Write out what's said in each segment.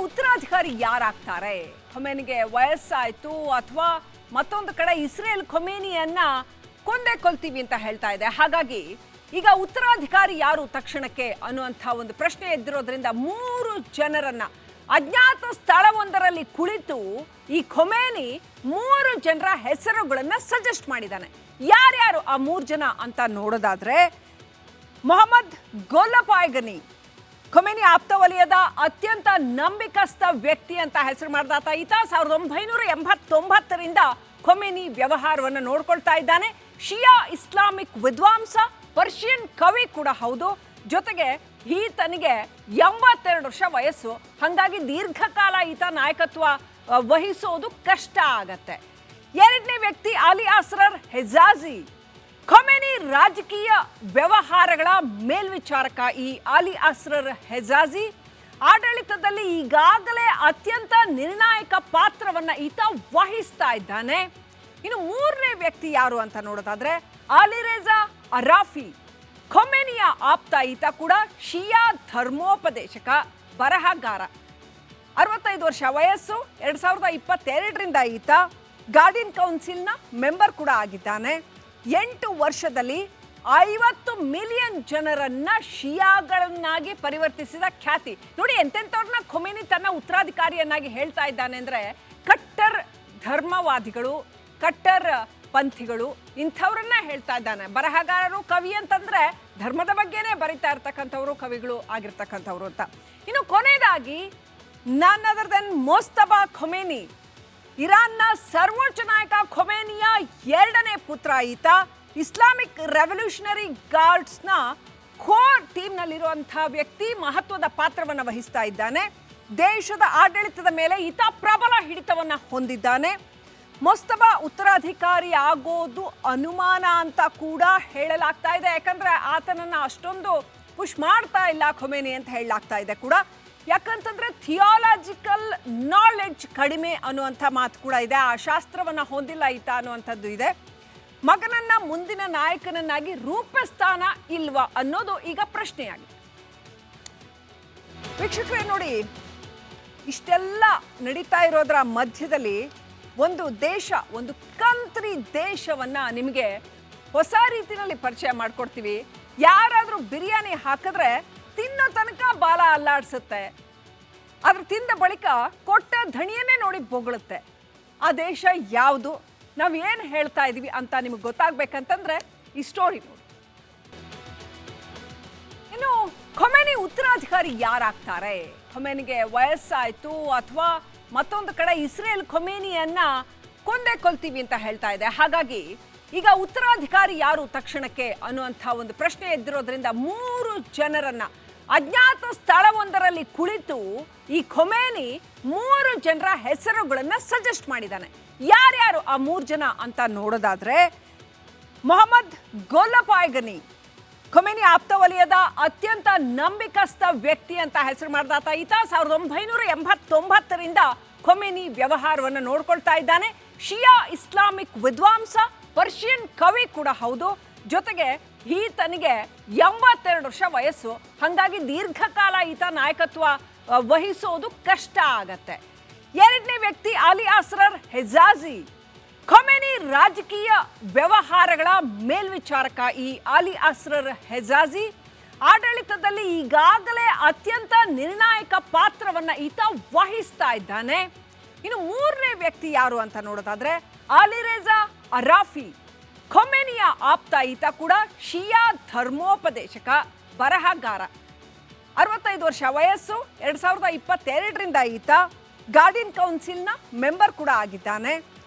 ಉತ್ತರಾಧಿಕಾರಿ ಯಾರಾಗ್ತಾರೆ? ಖೊಮೇನಿಗೆ ವಯಸ್ಸಾಯ್ತು ಅಥವಾ ಮತ್ತೊಂದು ಕಡೆ ಇಸ್ರೇಲ್ ಖೊಮೇನಿಯನ್ನ ಕೊಂದೇ ಕೊಲ್ತೀವಿ ಅಂತ ಹೇಳ್ತಾ ಇದೆ. ಹಾಗಾಗಿ ಈಗ ಉತ್ತರಾಧಿಕಾರಿ ಯಾರು ತಕ್ಷಣಕ್ಕೆ ಅನ್ನುವಂಥ ಒಂದು ಪ್ರಶ್ನೆ ಎದ್ದಿರೋದ್ರಿಂದ 3 ಜನರನ್ನ ಅಜ್ಞಾತ ಸ್ಥಳವೊಂದರಲ್ಲಿ ಕುಳಿತು ಈ ಖೊಮೇನಿ 3 ಜನರ ಹೆಸರುಗಳನ್ನ ಸಜೆಸ್ಟ್ ಮಾಡಿದ್ದಾನೆ. ಯಾರ್ಯಾರು ಆ 3 ಜನ ಅಂತ ನೋಡೋದಾದ್ರೆ, ಮೊಹಮ್ಮದ್ ಗೊಲ್ಲಪಾಯ್ಗನಿ ಖೊಮೇನಿ ಆಪ್ತ ವಲಯದ ಅತ್ಯಂತ ನಂಬಿಕಸ್ಥ ವ್ಯಕ್ತಿ ಅಂತ ಹೆಸರು ಮಾಡಿದಾತ. ಈತ 1989ರಿಂದ ಖೊಮೇನಿ ವ್ಯವಹಾರವನ್ನು ನೋಡ್ಕೊಳ್ತಾ ಇದ್ದಾನೆ. ಶಿಯಾ ಇಸ್ಲಾಮಿಕ್ ವಿದ್ವಾಂಸ, ಪರ್ಷಿಯನ್ ಕವಿ ಕೂಡ ಹೌದು. ಜೊತೆಗೆ ಈತನಿಗೆ 82 ವರ್ಷ ವಯಸ್ಸು. ಹಾಗಾಗಿ ದೀರ್ಘಕಾಲ ಈತ ನಾಯಕತ್ವ ವಹಿಸೋದು ಕಷ್ಟ ಆಗತ್ತೆ. ಎರಡನೇ ವ್ಯಕ್ತಿ ಅಲಿ ಅಸ್ರರ್ ಹೆಜಾಜಿ, ಖೊಮೇನಿ ರಾಜಕೀಯ ವ್ಯವಹಾರಗಳ ಮೇಲ್ವಿಚಾರಕ. ಈ ಅಲಿ ಅಸ್ರರ್ ಹೆಜಾಜಿ ಆಡಳಿತದಲ್ಲಿ ಈಗಾಗಲೇ ಅತ್ಯಂತ ನಿರ್ಣಾಯಕ ಪಾತ್ರವನ್ನ ಈತ ವಹಿಸ್ತಾ ಇದ್ದಾನೆ. ಇನ್ನು ಮೂರನೇ ವ್ಯಕ್ತಿ ಯಾರು ಅಂತ ನೋಡೋದಾದ್ರೆ, ಅಲಿರೇಜಾ ಅರಾಫಿ, ಖೊಮೇನಿಯ ಆಪ್ತ. ಈತ ಕೂಡ ಶಿಯಾ ಧರ್ಮೋಪದೇಶಕ, ಬರಹಗಾರ. 65 ವರ್ಷ ವಯಸ್ಸು. 2022ರಿಂದ ಈತ ಗಾರ್ಡಿಯನ್ ಕೌನ್ಸಿಲ್ನ ಮೆಂಬರ್ ಕೂಡ ಆಗಿದ್ದಾನೆ. 8 ವರ್ಷದಲ್ಲಿ 50 ಮಿಲಿಯನ್ ಜನರನ್ನ ಶಿಯಾಗಳನ್ನಾಗಿ ಪರಿವರ್ತಿಸಿದ ಖ್ಯಾತಿ. ನೋಡಿ ಎಂತೆಂಥವ್ರನ್ನ ಖೊಮೇನಿ ತನ್ನ ಉತ್ತರಾಧಿಕಾರಿಯನ್ನಾಗಿ ಹೇಳ್ತಾ ಇದ್ದಾನೆ ಅಂದ್ರೆ, ಕಟ್ಟರ್ ಧರ್ಮವಾದಿಗಳು, ಕಟ್ಟರ್ ಪಂಥಿಗಳು, ಇಂಥವ್ರನ್ನ ಹೇಳ್ತಾ ಇದ್ದಾನೆ. ಬರಹಗಾರರು, ಕವಿ ಅಂತಂದ್ರೆ ಧರ್ಮದ ಬಗ್ಗೆನೇ ಬರಿತಾ ಇರ್ತಕ್ಕಂಥವ್ರು, ಕವಿಗಳು ಆಗಿರ್ತಕ್ಕಂಥವ್ರು ಅಂತ. ಇನ್ನು ಕೊನೆಯದಾಗಿ ನನ್ ಅದರ್ ದೆನ್ ಮೊಜ್ತಬಾ ಖೊಮೇನಿ, ಇರಾನ್ನ ಸರ್ವೋಚ್ಚ ನಾಯಕ ಖೊಮೇನಿಯ 2ನೇ ಪುತ್ರ. ಈತ ಇಸ್ಲಾಮಿಕ್ ರೆವಲ್ಯೂಷನರಿ ಗಾರ್ಡ್ಸ್ನ ಕೋರ್ ಟೀಮ್ನಲ್ಲಿರುವಂತಹ ವ್ಯಕ್ತಿ, ಮಹತ್ವದ ಪಾತ್ರವನ್ನು ವಹಿಸ್ತಾ ಇದ್ದಾನೆ. ದೇಶದ ಆಡಳಿತದ ಮೇಲೆ ಈತ ಪ್ರಬಲ ಹಿಡಿತವನ್ನ ಹೊಂದಿದ್ದಾನೆ. ಮೊಜ್ತಬಾ ಉತ್ತರಾಧಿಕಾರಿ ಆಗೋದು ಅನುಮಾನ ಅಂತ ಕೂಡ ಹೇಳಲಾಗ್ತಾ ಇದೆ. ಯಾಕಂದ್ರೆ ಆತನನ್ನ ಅಷ್ಟೊಂದು ಪುಷ್ ಮಾಡ್ತಾ ಇಲ್ಲ ಖೊಮೇನಿ ಅಂತ ಹೇಳಲಾಗ್ತಾ ಇದೆ ಕೂಡ. ಯಾಕಂತಂದ್ರೆ ಥಿಯಾಲಜಿಕಲ್ ನಾಲೆಡ್ಜ್ ಕಡಿಮೆ ಅನ್ನುವಂಥ ಮಾತು ಕೂಡ ಇದೆ. ಆ ಶಾಸ್ತ್ರವನ್ನ ಹೊಂದಿಲ್ಲ ಈತ ಅನ್ನುವಂಥದ್ದು ಇದೆ. ಮಗನನ್ನ ಮುಂದಿನ ನಾಯಕನನ್ನಾಗಿ ರೂಪಿಸ್ತಾನ ಇಲ್ವಾ ಅನ್ನೋದು ಈಗ ಪ್ರಶ್ನೆಯಾಗಿದೆ. ವೀಕ್ಷಕರೇ ನೋಡಿ, ಇಷ್ಟೆಲ್ಲ ನಡೀತಾ ಇರೋದ್ರ ಮಧ್ಯದಲ್ಲಿ ಒಂದು ದೇಶ, ಒಂದು ಕಂಟ್ರಿ ದೇಶವನ್ನ ನಿಮಗೆ ಹೊಸ ರೀತಿಯಲ್ಲಿ ಪರಿಚಯ ಮಾಡ್ಕೊಡ್ತೀವಿ. ಯಾರಾದ್ರೂ ಬಿರಿಯಾನಿ ಹಾಕಿದ್ರೆ ತಿನ್ನೋ ತನಕ ಬಾಲ ಅಲ್ಲಾಡ್ಸುತ್ತೆ, ಅದ್ರ ತಿಂದ ಬಳಿಕ ಕೊಟ್ಟ ಧಣಿಯನ್ನೇ ನೋಡಿ ಬೊಗಳುತ್ತೆ. ಆ ದೇಶ ಯಾವುದು, ನಾವು ಏನು ಹೇಳ್ತಾ ಇದೀವಿ ಅಂತ ನಿಮಗೆ ಗೊತ್ತಾಗ್ಬೇಕಂತಂದ್ರೆ ಈ ಸ್ಟೋರಿ ನೋಡಿ. ಇನ್ನು ಖೊಮೇನಿ ಉತ್ತರಾಧಿಕಾರಿ ಯಾರಾಗ್ತಾರೆ? ಖೊಮೇನಿಗೆ ವಯಸ್ಸಾಯ್ತು ಅಥವಾ ಮತ್ತೊಂದು ಕಡೆ ಇಸ್ರೇಲ್ ಖೊಮೇನಿಯನ್ನ ಕೊಂದೇ ಕೊಲ್ತೀವಿ ಅಂತ ಹೇಳ್ತಾ ಇದೆ. ಹಾಗಾಗಿ ಈಗ ಉತ್ತರಾಧಿಕಾರಿ ಯಾರು ತಕ್ಷಣಕ್ಕೆ ಅನ್ನುವಂಥ ಒಂದು ಪ್ರಶ್ನೆ ಎದ್ದಿರೋದ್ರಿಂದ 3 ಜನರನ್ನ ಅಜ್ಞಾತ ಸ್ಥಳವೊಂದರಲ್ಲಿ ಕುಳಿತು ಈ ಖೊಮೇನಿ 3 ಜನರ ಹೆಸರುಗಳನ್ನ ಸಜೆಸ್ಟ್ ಮಾಡಿದ್ದಾನೆ. ಯಾರ್ಯಾರು ಆ 3 ಜನ ಅಂತ ನೋಡೋದಾದ್ರೆ, ಮೊಹಮ್ಮದ್ ಗೊಲ್ಲಪಾಯ್ಗನಿ ಖೊಮೇನಿ ಆಪ್ತ ವಲಯದ ಅತ್ಯಂತ ನಂಬಿಕಸ್ಥ ವ್ಯಕ್ತಿ ಅಂತ ಹೆಸರು ಮಾಡಿದಾತ. ಈತ 1989ರಿಂದ ಖೊಮೇನಿ ವ್ಯವಹಾರವನ್ನು ನೋಡ್ಕೊಳ್ತಾ ಇದ್ದಾನೆ. ಶಿಯಾ ಇಸ್ಲಾಮಿಕ್ ವಿದ್ವಾಂಸ, ಪರ್ಷಿಯನ್ ಕವಿ ಕೂಡ ಹೌದು. ಜೊತೆಗೆ ಈತನಿಗೆ 82 ವರ್ಷ ವಯಸ್ಸು. ಹಾಗಾಗಿ ದೀರ್ಘಕಾಲ ಈತ ನಾಯಕತ್ವ ವಹಿಸೋದು ಕಷ್ಟ ಆಗತ್ತೆ. ಎರಡನೇ ವ್ಯಕ್ತಿ ಅಲಿ ಅಸ್ರರ್ ಹೆಜಾಜಿ, ಖೊಮೇನಿ ರಾಜಕೀಯ ವ್ಯವಹಾರಗಳ ಮೇಲ್ವಿಚಾರಕ. ಈ ಅಲಿ ಅಸ್ರರ್ ಹೆಜಾಜಿ ಆಡಳಿತದಲ್ಲಿ ಈಗಾಗಲೇ ಅತ್ಯಂತ ನಿರ್ಣಾಯಕ ಪಾತ್ರವನ್ನ ಈತ ವಹಿಸ್ತಾ ಇದ್ದಾನೆ. ಇನ್ನು ಮೂರನೇ ವ್ಯಕ್ತಿ ಯಾರು ಅಂತ ನೋಡೋದಾದ್ರೆ, ಅಲಿರೇಜಾ ಅರಾಫಿ, ಖೊಮೇನಿಯ ಆಪ್ತ. ಈತ ಕೂಡ ಶಿಯಾ ಧರ್ಮೋಪದೇಶಕ, ಬರಹಗಾರ. 65 ವರ್ಷ ವಯಸ್ಸು. 2022ರಿಂದ ಈತ ಗಾರ್ಡಿಯನ್ ಕೌನ್ಸಿಲ್ನ ಮೆಂಬರ್ ಕೂಡ ಆಗಿದ್ದಾನೆ.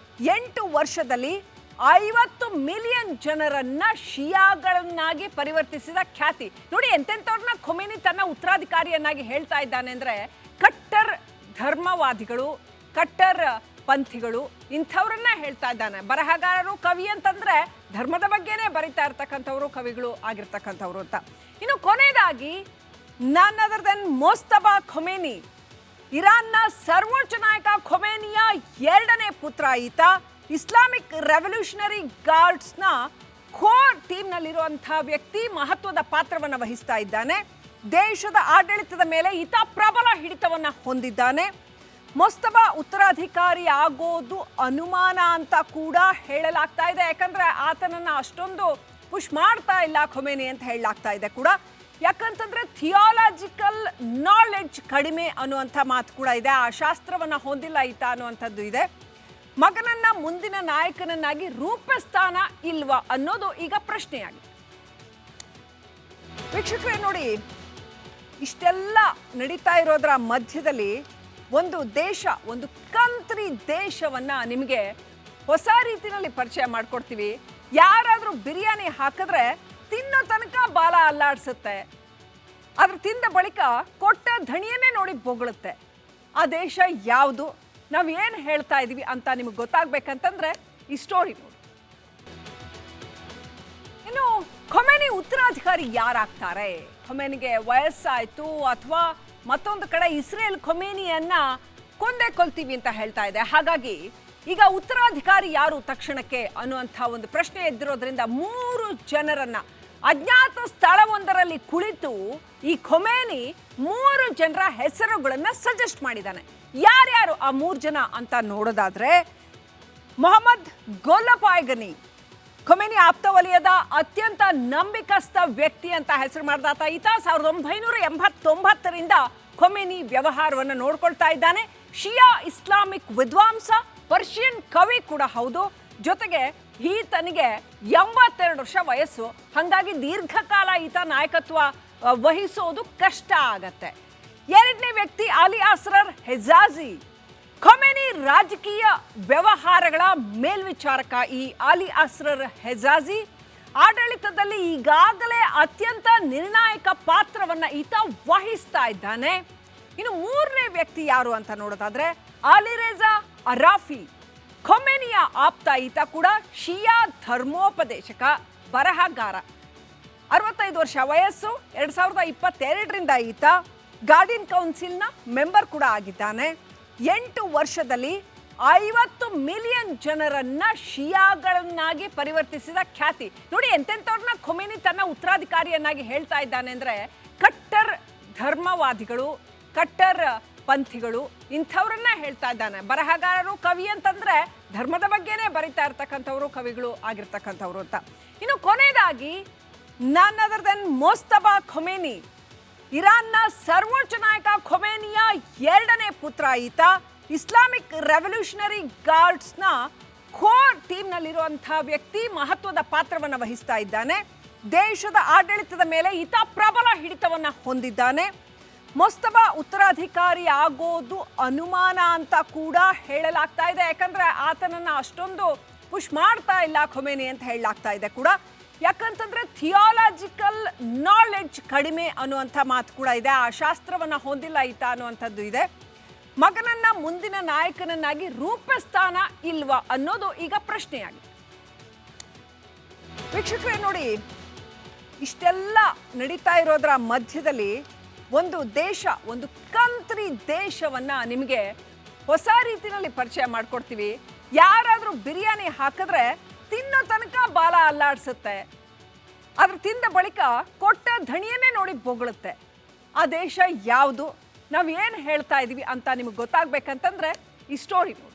8 ವರ್ಷದಲ್ಲಿ 50 ಮಿಲಿಯನ್ ಜನರನ್ನ ಶಿಯಾಗಳನ್ನಾಗಿ ಪರಿವರ್ತಿಸಿದ ಖ್ಯಾತಿ. ನೋಡಿ ಎಂತೆಂಥವ್ರನ್ನ ಖೊಮೇನಿ ತನ್ನ ಉತ್ತರಾಧಿಕಾರಿಯನ್ನಾಗಿ ಹೇಳ್ತಾ ಇದ್ದಾನೆ ಅಂದ್ರೆ, ಕಟ್ಟರ್ ಧರ್ಮವಾದಿಗಳು, ಕಟ್ಟರ್ ಪಂಥಿಗಳು, ಇಂಥವ್ರನ್ನ ಹೇಳ್ತಾ ಇದ್ದಾನೆ. ಬರಹಗಾರರು, ಕವಿ ಅಂತಂದ್ರೆ ಧರ್ಮದ ಬಗ್ಗೆನೇ ಬರಿತಾ ಇರ್ತಕ್ಕಂಥವ್ರು, ಕವಿಗಳು ಆಗಿರ್ತಕ್ಕಂಥವ್ರು ಅಂತ. ಇನ್ನು ಕೊನೆಯದಾಗಿ ನನ್ ಅದರ್ ದೆನ್ ಮೊಜ್ತಬಾ ಖೊಮೇನಿ, ಇರಾನ್ನ ಸರ್ವೋಚ್ಚ ನಾಯಕ ಖೊಮೇನಿಯ 2ನೇ ಪುತ್ರ. ಈತ ಇಸ್ಲಾಮಿಕ್ ರೆವಲ್ಯೂಷನರಿ ಗಾರ್ಡ್ಸ್ನ ಕೋರ್ ಟೀಮ್ನಲ್ಲಿರುವಂತಹ ವ್ಯಕ್ತಿ, ಮಹತ್ವದ ಪಾತ್ರವನ್ನು ವಹಿಸ್ತಾ ಇದ್ದಾನೆ. ದೇಶದ ಆಡಳಿತದ ಮೇಲೆ ಈತ ಪ್ರಬಲ ಹಿಡಿತವನ್ನ ಹೊಂದಿದ್ದಾನೆ. ಮೊಸ್ತಬಾ ಉತ್ತರಾಧಿಕಾರಿ ಆಗೋದು ಅನುಮಾನ ಅಂತ ಕೂಡ ಹೇಳಲಾಗ್ತಾ ಇದೆ. ಯಾಕಂದ್ರೆ ಆತನನ್ನ ಅಷ್ಟೊಂದು ಪುಷ್ ಮಾಡ್ತಾ ಇಲ್ಲ ಖೊಮೇನಿ ಅಂತ ಹೇಳಲಾಗ್ತಾ ಇದೆ ಕೂಡ. ಯಾಕಂತಂದ್ರೆ ಥಿಯಾಲಜಿಕಲ್ ನಾಲೆಡ್ಜ್ ಕಡಿಮೆ ಅನ್ನುವಂಥ ಮಾತು ಕೂಡ ಇದೆ. ಆ ಶಾಸ್ತ್ರವನ್ನ ಹೊಂದಿಲ್ಲ ಈತ ಅನ್ನುವಂಥದ್ದು ಇದೆ. ಮಗನನ್ನ ಮುಂದಿನ ನಾಯಕನನ್ನಾಗಿ ರೂಪಿಸ್ತಾನ ಇಲ್ವಾ ಅನ್ನೋದು ಈಗ ಪ್ರಶ್ನೆಯಾಗಿದೆ. ವೀಕ್ಷಕರೇ ನೋಡಿ, ಇಷ್ಟೆಲ್ಲ ನಡೀತಾ ಇರೋದ್ರ ಮಧ್ಯದಲ್ಲಿ ಒಂದು ದೇಶ, ಒಂದು ಕಂಟ್ರಿ ದೇಶವನ್ನ ನಿಮಗೆ ಹೊಸ ರೀತಿಯಲ್ಲಿ ಪರಿಚಯ ಮಾಡ್ಕೊಡ್ತೀವಿ. ಯಾರಾದರೂ ಬಿರಿಯಾನಿ ಹಾಕಿದ್ರೆ ತಿನ್ನೋ ತನಕ ಬಾಲ ಅಲ್ಲಾಡ್ಸುತ್ತೆ, ಅದ್ರ ತಿಂದ ಬಳಿಕ ಕೊಟ್ಟ ಧಣಿಯನ್ನೇ ನೋಡಿ ಬೊಗಳುತ್ತೆ. ಆ ದೇಶ ಯಾವುದು, ನಾವು ಏನು ಹೇಳ್ತಾ ಇದೀವಿ ಅಂತ ನಿಮಗೆ ಗೊತ್ತಾಗ್ಬೇಕಂತಂದ್ರೆ ಈ ಸ್ಟೋರಿ ನೋಡಿ. ಇನ್ನು ಖೊಮೇನಿ ಉತ್ತರಾಧಿಕಾರಿ ಯಾರಾಗ್ತಾರೆ? ಖೊಮೇನಿಗೆ ವಯಸ್ಸಾಯ್ತು ಅಥವಾ ಮತ್ತೊಂದು ಕಡೆ ಇಸ್ರೇಲ್ ಖೊಮೇನಿಯನ್ನ ಕೊಂದೇ ಕೊಲ್ತೀವಿ ಅಂತ ಹೇಳ್ತಾ ಇದೆ. ಹಾಗಾಗಿ ಈಗ ಉತ್ತರಾಧಿಕಾರಿ ಯಾರು ತಕ್ಷಣಕ್ಕೆ ಅನ್ನುವಂಥ ಒಂದು ಪ್ರಶ್ನೆ ಎದ್ದಿರೋದ್ರಿಂದ 3 ಜನರನ್ನ ಅಜ್ಞಾತ ಸ್ಥಳವೊಂದರಲ್ಲಿ ಕುಳಿತು ಈ ಖೊಮೇನಿ 3 ಜನರ ಹೆಸರುಗಳನ್ನ ಸಜೆಸ್ಟ್ ಮಾಡಿದ್ದಾನೆ. ಯಾರ್ಯಾರು ಆ 3 ಜನ ಅಂತ ನೋಡೋದಾದ್ರೆ, ಮೊಹಮ್ಮದ್ ಗೊಲ್ಲಪಾಯ್ಗನಿ, ಖೊಮೇನಿ ಆಪ್ತ ವಲಯದ ಅತ್ಯಂತ ನಂಬಿಕಸ್ಥ ವ್ಯಕ್ತಿ ಅಂತ ಹೆಸರು ಮಾಡಿದಾತ ಈತ. 1989ರಿಂದ ಖೊಮೇನಿ ವ್ಯವಹಾರವನ್ನು ನೋಡ್ಕೊಳ್ತಾ ಇದ್ದಾನೆ. ಶಿಯಾ ಇಸ್ಲಾಮಿಕ್ ವಿದ್ವಾಂಸ, ಪರ್ಷಿಯನ್ ಕವಿ ಕೂಡ ಹೌದು. ಜೊತೆಗೆ ಈತನಿಗೆ 82 ವರ್ಷ ವಯಸ್ಸು. ಹಾಗಾಗಿ ದೀರ್ಘಕಾಲ ಈತ ನಾಯಕತ್ವ ವಹಿಸೋದು ಕಷ್ಟ ಆಗತ್ತೆ. 2ನೇ ವ್ಯಕ್ತಿ ಅಲಿ ಅಸ್ರರ್ ಹೆಜಾಜಿ, ಖೊಮೇನಿ ರಾಜಕೀಯ ವ್ಯವಹಾರಗಳ ಮೇಲ್ವಿಚಾರಕ. ಈ ಅಲಿ ಅಸ್ರರ್ ಹೆಜಾಜಿ ಆಡಳಿತದಲ್ಲಿ ಈಗಾಗಲೇ ಅತ್ಯಂತ ನಿರ್ಣಾಯಕ ಪಾತ್ರವನ್ನ ಈತ ವಹಿಸ್ತಾ ಇದ್ದಾನೆ. ಇನ್ನು 3ನೇ ವ್ಯಕ್ತಿ ಯಾರು ಅಂತ ನೋಡೋದಾದ್ರೆ ಅಲಿರೇಜಾ ಅರಾಫಿ, ಖೊಮೇನಿಯ ಆಪ್ತ. ಈತ ಕೂಡ ಶಿಯಾ ಧರ್ಮೋಪದೇಶಕ, ಬರಹಗಾರ. 65 ವರ್ಷ ವಯಸ್ಸು. 2022ರಿಂದ ಈತ ಗಾರ್ಡಿಯನ್ ಕೌನ್ಸಿಲ್ನ ಮೆಂಬರ್ ಕೂಡ ಆಗಿದ್ದಾನೆ. 8 ವರ್ಷದಲ್ಲಿ 50 ಮಿಲಿಯನ್ ಜನರನ್ನ ಶಿಯಾಗಳನ್ನಾಗಿ ಪರಿವರ್ತಿಸಿದ ಖ್ಯಾತಿ. ನೋಡಿ ಎಂತೆಂಥವ್ರನ್ನ ಖೊಮೇನಿ ತನ್ನ ಉತ್ತರಾಧಿಕಾರಿಯನ್ನಾಗಿ ಹೇಳ್ತಾ ಇದ್ದಾನೆ ಅಂದ್ರೆ, ಕಟ್ಟರ್ ಧರ್ಮವಾದಿಗಳು, ಕಟ್ಟರ್ ಪಂಥಿಗಳು, ಇಂಥವ್ರನ್ನ ಹೇಳ್ತಾ ಇದ್ದಾನೆ. ಬರಹಗಾರರು, ಕವಿ ಅಂತಂದ್ರೆ ಧರ್ಮದ ಬಗ್ಗೆನೇ ಬರಿತಾ ಇರ್ತಕ್ಕಂಥವ್ರು ಕವಿಗಳು ಆಗಿರ್ತಕ್ಕಂಥವ್ರು ಅಂತ. ಇನ್ನು ಕೊನೆಯದಾಗಿ ನನ್ ಅದರ್ ದೆನ್ ಮೊಸ್ತಬಾ ಖೊಮೇನಿ, ಇರಾನ್ನ ಸರ್ವೋಚ್ಚ ನಾಯಕ ಖೊಮೇನಿಯ 2ನೇ ಪುತ್ರ ಈತ. ಇಸ್ಲಾಮಿಕ್ ರೆವಲ್ಯೂಷನರಿ ಗಾರ್ಡ್ಸ್ನ ಕೋರ್ ಟೀಮ್ನಲ್ಲಿರುವಂಥ ವ್ಯಕ್ತಿ, ಮಹತ್ವದ ಪಾತ್ರವನ್ನು ವಹಿಸ್ತಾ ಇದ್ದಾನೆ. ದೇಶದ ಆಡಳಿತದ ಮೇಲೆ ಈತ ಪ್ರಬಲ ಹಿಡಿತವನ್ನ ಹೊಂದಿದ್ದಾನೆ. ಮೊಸ್ತಬಾ ಉತ್ತರಾಧಿಕಾರಿ ಆಗೋದು ಅನುಮಾನ ಅಂತ ಕೂಡ ಹೇಳಲಾಗ್ತಾ ಇದೆ. ಯಾಕಂದ್ರೆ ಆತನನ್ನ ಅಷ್ಟೊಂದು ಪುಷ್ ಮಾಡ್ತಾ ಇಲ್ಲ ಖೊಮೇನಿ ಅಂತ ಹೇಳಲಾಗ್ತಾ ಇದೆ ಕೂಡ. ಯಾಕಂತಂದ್ರೆ ಥಿಯಾಲಜಿಕಲ್ ನಾಲೆಡ್ಜ್ ಕಡಿಮೆ ಅನ್ನುವಂಥ ಮಾತು ಕೂಡ ಇದೆ. ಆ ಶಾಸ್ತ್ರವನ್ನ ಹೊಂದಿಲ್ಲ ಈತ ಅನ್ನುವಂಥದ್ದು ಇದೆ. ಮಗನನ್ನ ಮುಂದಿನ ನಾಯಕನನ್ನಾಗಿ ರೂಪಿಸ್ತಾನ ಇಲ್ವಾ ಅನ್ನೋದು ಈಗ ಪ್ರಶ್ನೆಯಾಗಿದೆ. ವೀಕ್ಷಕರೇ ನೋಡಿ, ಇಷ್ಟೆಲ್ಲ ನಡೀತಾ ಇರೋದ್ರ ಮಧ್ಯದಲ್ಲಿ ಒಂದು ದೇಶ, ಒಂದು ಕಂಟ್ರಿ ದೇಶವನ್ನ ನಿಮಗೆ ಹೊಸ ರೀತಿಯಲ್ಲಿ ಪರಿಚಯ ಮಾಡ್ಕೊಡ್ತೀವಿ. ಯಾರಾದರೂ ಬಿರಿಯಾನಿ ಹಾಕಿದ್ರೆ ತಿನ್ನೋ ತನಕ ಬಾಲ ಅಲ್ಲಾಡ್ಸುತ್ತೆ, ಅದ್ರ ತಿಂದ ಬಳಿಕ ಕೊಟ್ಟ ಧಣಿಯನ್ನೇ ನೋಡಿ ಬೊಗಳುತ್ತೆ. ಆ ದೇಶ ಯಾವುದು, ನಾವು ಏನು ಹೇಳ್ತಾ ಇದೀವಿ ಅಂತ ನಿಮಗೆ ಗೊತ್ತಾಗ್ಬೇಕಂತಂದ್ರೆ ಈ ಸ್ಟೋರಿ ನೋಡಿ.